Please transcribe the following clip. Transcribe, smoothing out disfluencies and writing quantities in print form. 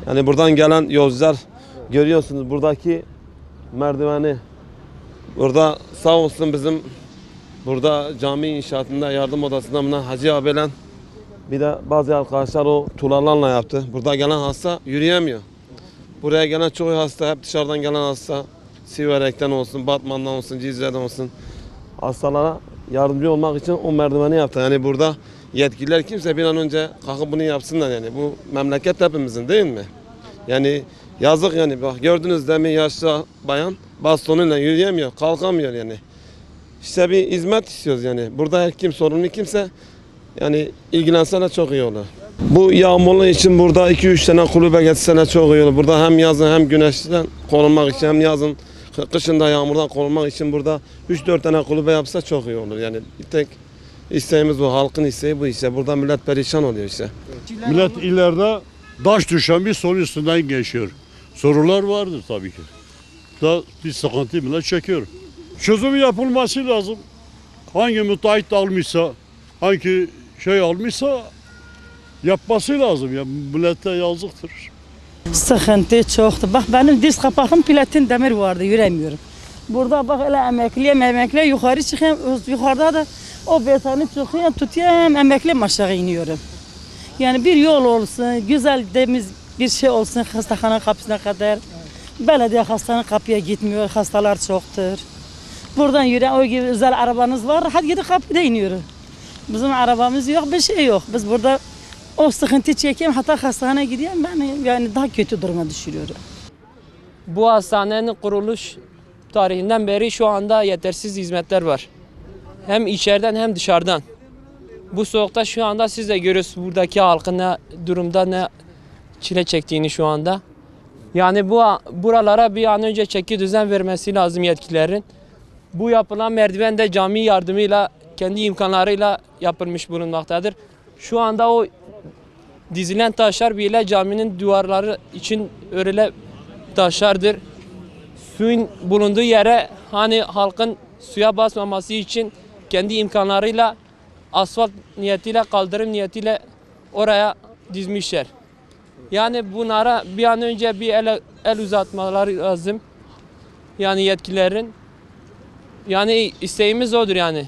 Yani buradan gelen yolcular görüyorsunuz buradaki merdiveni. Burada sağ olsun bizim burada cami inşaatında yardım odasında bulunan Hacı abiyle bir de bazı arkadaşlar o tuğlalarla yaptı. Burada gelen hasta yürüyemiyor. Buraya gelen çoğu hasta hep dışarıdan gelen hasta. Siverek'ten olsun, Batman'dan olsun, Cizre'den olsun. Hastalara yardımcı olmak için o merdiveni yaptı. Yani burada yetkililer kimse bir an önce kalkıp bunu yapsınlar yani. Bu memleket hepimizin değil mi? Yani yazık yani bak gördünüz demin yaşlı bayan bastonuyla yürüyemiyor, kalkamıyor yani. İşte bir hizmet istiyoruz yani. Burada her kim sorumlu kimse yani ilgilensene çok iyi olur. Bu yağmurlu için burada 2-3 tane kulübe getirsene çok iyi olur. Burada hem yazın hem güneşten korunmak için hem yazın kışın da yağmurdan korunmak için burada 3-4 tane kulübe yapsa çok iyi olur. Yani tek isteğimiz bu. Halkın isteği bu işte. Burada millet perişan oluyor işte. Millet ileride taş düşen bir sorun üstünden geçiyor. Sorular vardır tabii ki. Da bir sıkıntı millet çekiyor. Çözümü yapılması lazım. Hangi müteahhit almışsa, hangi şey almışsa yapması lazım. Ya millete yazıktır. Sıkıntı çoktu. Bak benim diz kapağım platin demir vardı, yüremiyorum. Burada bak öyle emekliye yukarı çıkıyorum. Yukarıda da o betonu çıkıyorum, tutuyorum, emekli aşağı iniyorum. Yani bir yol olsun, güzel temiz bir şey olsun hastahane kapısına kadar. Belediye hastane kapıya gitmiyor, hastalar çoktur. Buradan yürüyen o gibi özel arabanız var, hadi gidip kapıda iniyoruz. Bizim arabamız yok, bir şey yok. Biz burada o sıkıntı çekeyim, hatta hastaneye gidiyorum, ben yani daha kötü duruma düşürüyorum. Bu hastanenin kuruluş tarihinden beri şu anda yetersiz hizmetler var. Hem içeriden hem dışarıdan. Bu soğukta şu anda siz de görüyorsunuz buradaki halkın ne durumda, ne çile çektiğini şu anda. Yani buralara bir an önce çeki düzen vermesi lazım yetkililerin. Bu yapılan merdiven de cami yardımıyla, kendi imkanlarıyla yapılmış bulunmaktadır. Şu anda o dizilen taşlar bile caminin duvarları için örüle taşlardır. Suyun bulunduğu yere hani halkın suya basmaması için kendi imkanlarıyla asfalt niyetiyle, kaldırım niyetiyle oraya dizmişler. Yani bunlara bir an önce bir el uzatmaları lazım. Yani yetkililerin. Yani isteğimiz odur yani.